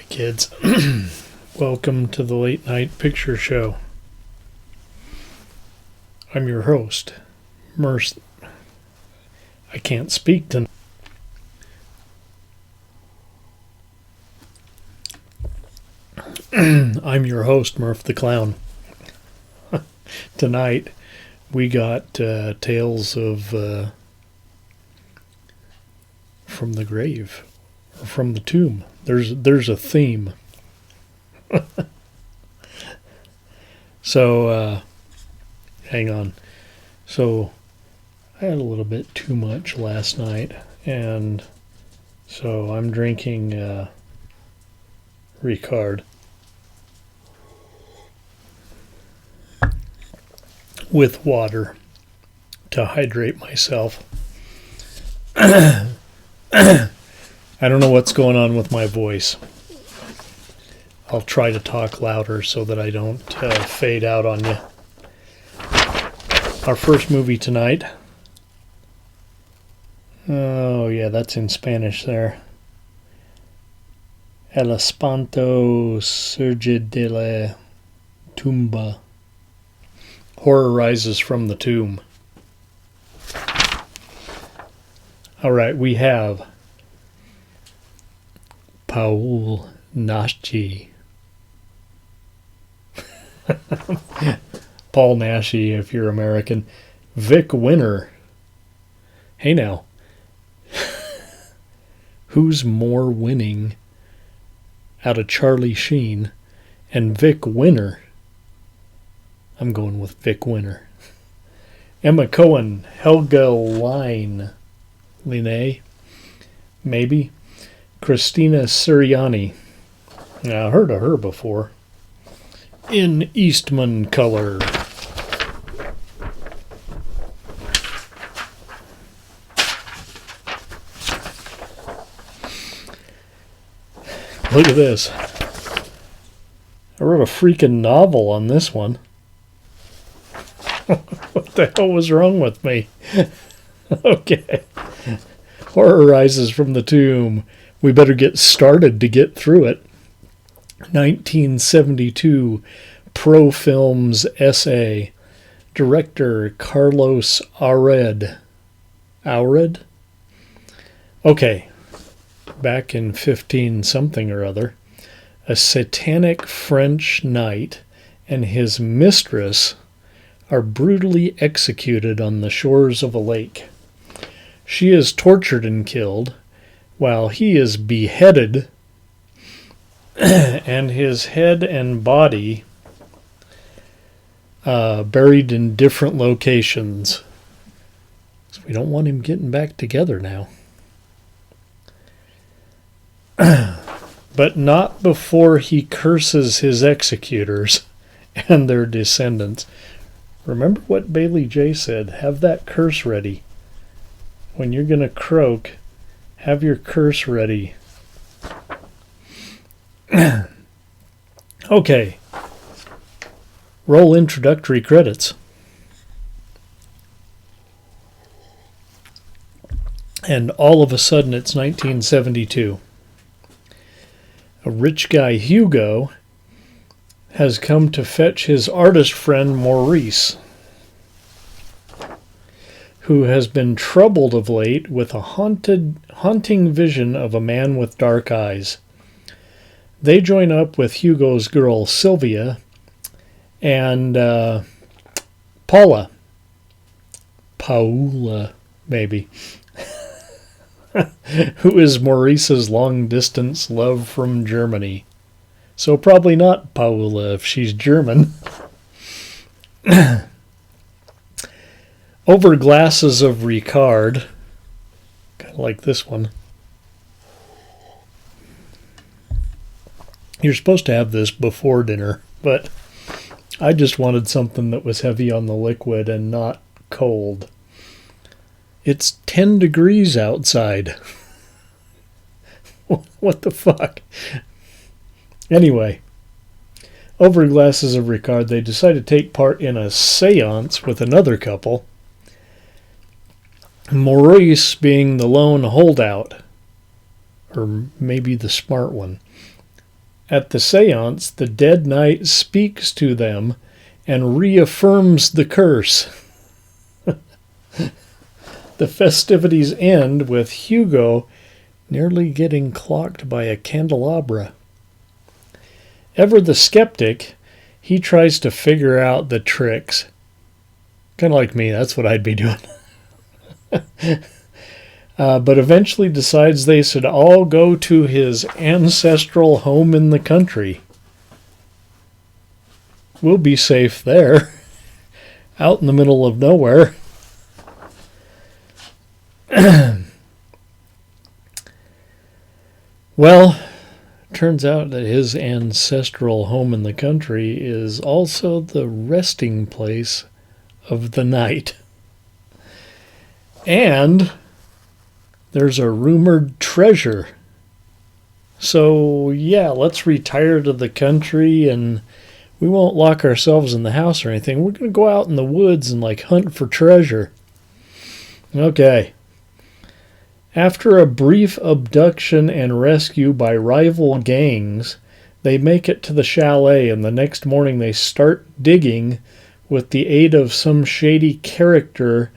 Kids. Welcome to the Late Night Picture Show. I'm your host, Merce. I can't speak tonight. I'm your host, Murph the Clown. Tonight, we got tales of from the grave, or from the tomb. There's a theme. So, hang on. So, I had a little bit too much last night, and so I'm drinking Ricard with water to hydrate myself. I don't know what's going on with my voice. I'll try to talk louder so that I don't fade out on you. Our first movie tonight. Oh, yeah, that's in Spanish there. El espanto surge de la tumba. Horror rises from the tomb. All right, we have Paul Naschy. Paul Naschy, if you're American. Vic Winter. Hey now. Who's more winning out of Charlie Sheen and Vic Winter? I'm going with Vic Winter. Emma Cohen. Helga Linney. Maybe. Christina Sirianni. I heard of her before. In Eastman color. Look at this. I wrote a freaking novel on this one. What the hell was wrong with me? Okay. Horror rises from the tomb. We better get started to get through it. 1972 Pro Films essay. Director Carlos Ared. Ared? Okay. Back in 15-something or other, a satanic French knight and his mistress are brutally executed on the shores of a lake. She is tortured and killed, while he is beheaded and his head and body buried in different locations. So we don't want him getting back together now. But not before he curses his executors and their descendants. Remember what Bailey J. said, have that curse ready. When you're going to croak, have your curse ready. Okay. Roll introductory credits. And all of a sudden it's 1972. A rich guy, Hugo, has come to fetch his artist friend, Maurice, who has been troubled of late with a haunting vision of a man with dark eyes. They join up with Hugo's girl, Sylvia, and Paula, maybe, who is Maurice's long-distance love from Germany. So probably not Paula if she's German. Over glasses of Ricard, kind of like this one. You're supposed to have this before dinner, but I just wanted something that was heavy on the liquid and not cold. It's 10 degrees outside. What the fuck? Anyway, over glasses of Ricard, they decide to take part in a seance with another couple. Maurice being the lone holdout, or maybe the smart one. At the seance, the dead knight speaks to them and reaffirms the curse. The festivities end with Hugo nearly getting clocked by a candelabra. Ever the skeptic, he tries to figure out the tricks. Kind of like me, that's what I'd be doing. But eventually decides they should all go to his ancestral home in the country. We'll be safe there, out in the middle of nowhere. Well, turns out that his ancestral home in the country is also the resting place of the knight. And there's a rumored treasure. So, yeah, let's retire to the country and we won't lock ourselves in the house or anything. We're going to go out in the woods and hunt for treasure. Okay. After a brief abduction and rescue by rival gangs, they make it to the chalet, and the next morning they start digging with the aid of some shady character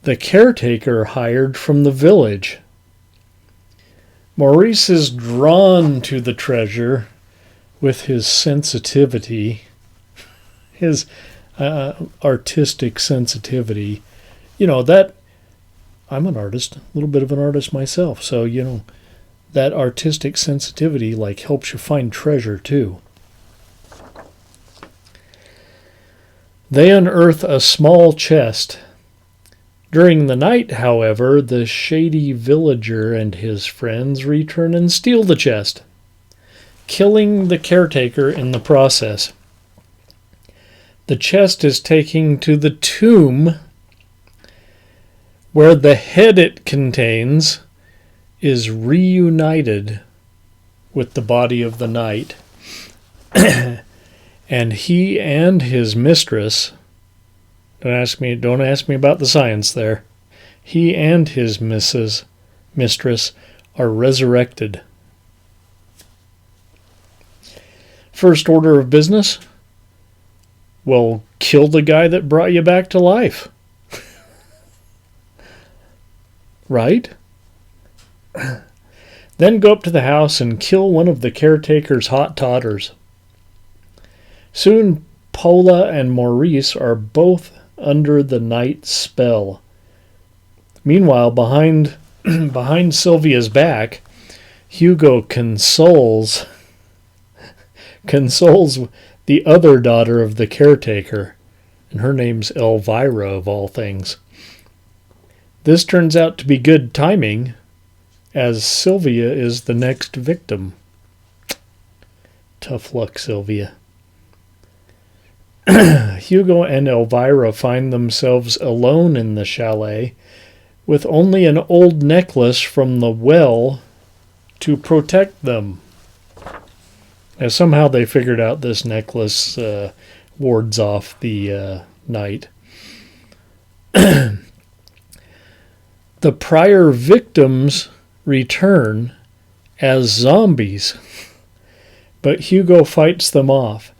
the caretaker hired from the village. Maurice is drawn to the treasure with his sensitivity, his artistic sensitivity. That I'm an artist, a little bit of an artist myself, so, that artistic sensitivity helps you find treasure too. They unearth a small chest. During the night, however, the shady villager and his friends return and steal the chest, killing the caretaker in the process. The chest is taken to the tomb, where the head it contains is reunited with the body of the knight. And he and his mistress, don't ask me about the science there. He and his mistress are resurrected. First order of business? Well, kill the guy that brought you back to life. Right? Then go up to the house and kill one of the caretaker's hot todders. Soon, Paula and Maurice are both under the knight's spell. Meanwhile, behind Sylvia's back, Hugo consoles the other daughter of the caretaker, and her name's Elvira of all things. This turns out to be good timing, as Sylvia is the next victim. Tough luck, Sylvia. Hugo and Elvira find themselves alone in the chalet, with only an old necklace from the well to protect them. As somehow they figured out this necklace wards off the knight. The prior victims return as zombies, but Hugo fights them off.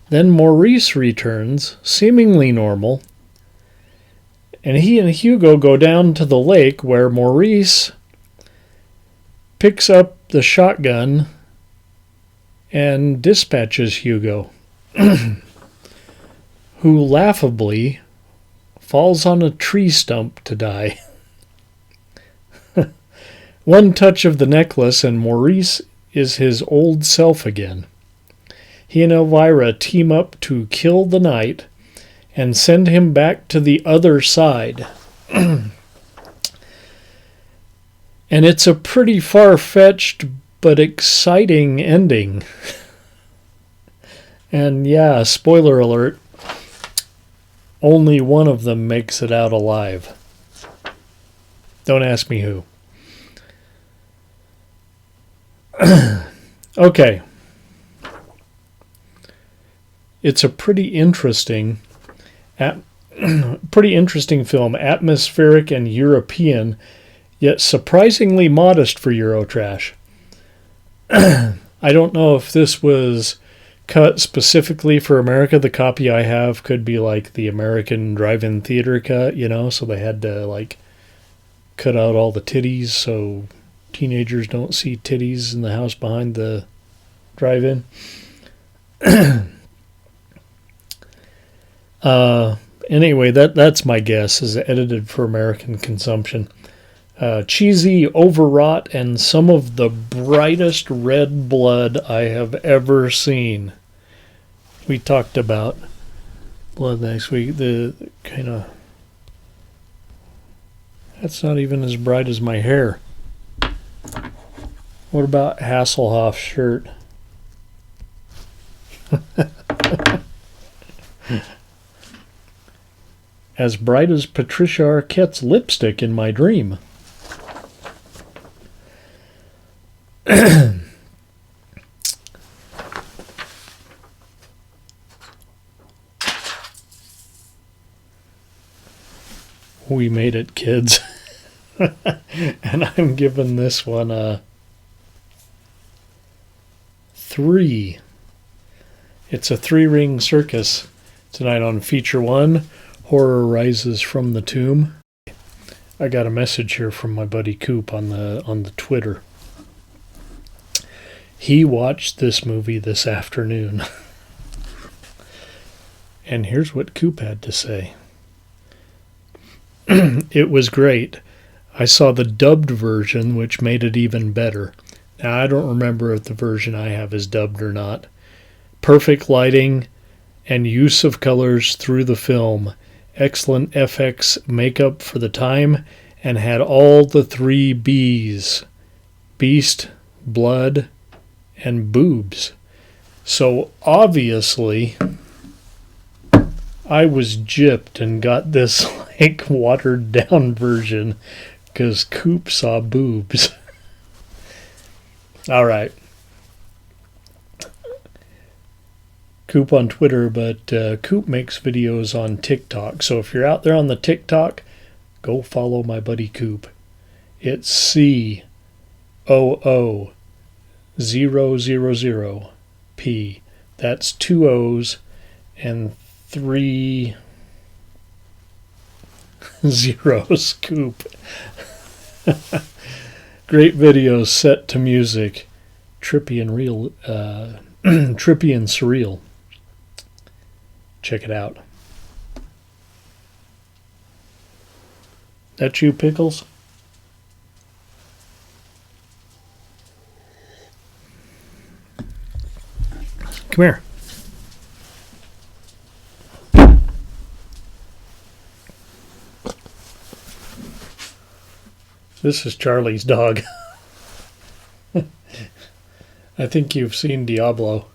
Then Maurice returns, seemingly normal, and he and Hugo go down to the lake where Maurice picks up the shotgun and dispatches Hugo, who laughably falls on a tree stump to die. One touch of the necklace and Maurice is his old self again. He and Elvira team up to kill the knight and send him back to the other side. And it's a pretty far-fetched but exciting ending. And yeah, spoiler alert, only one of them makes it out alive. Don't ask me who. Okay. It's a pretty interesting film, atmospheric and European, yet surprisingly modest for Eurotrash. I don't know if this was cut specifically for America. The copy I have could be like the American drive-in theater cut, so they had to like cut out all the titties so teenagers don't see titties in the house behind the drive-in. Anyway, that's my guess, is edited for American consumption. Cheesy, overwrought, and some of the brightest red blood I have ever seen. We talked about blood next week. The kind of... That's not even as bright as my hair. What about Hasselhoff's shirt? As bright as Patricia Arquette's lipstick in my dream. We made it, kids. And I'm giving this one a 3. It's a 3-ring circus. Tonight on Feature 1, Horror Rises from the Tomb. I got a message here from my buddy Coop on the Twitter. He watched this movie this afternoon. And here's what Coop had to say. It was great. I saw the dubbed version, which made it even better. Now, I don't remember if the version I have is dubbed or not. Perfect lighting and use of colors through the film. Excellent FX makeup for the time, and had all the 3 B's. Beast, blood, and boobs. So obviously I was gypped and got this like watered down version because Coop saw boobs. All right. Coop on Twitter, but Coop makes videos on TikTok. So if you're out there on the TikTok, go follow my buddy Coop. It's COO000P. That's 2 O's and 3 zeros. Coop. Great videos set to music. Trippy and real. Trippy and surreal. Check it out. That you, Pickles? Come here. This is Charlie's dog. I think you've seen Diablo.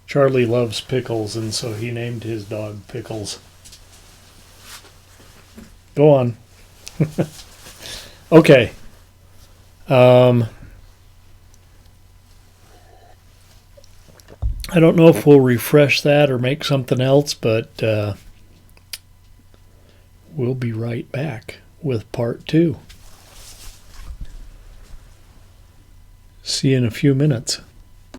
Charlie loves pickles, and so he named his dog Pickles. Go on. Okay. I don't know if we'll refresh that or make something else, but we'll be right back with part 2. See you in a few minutes.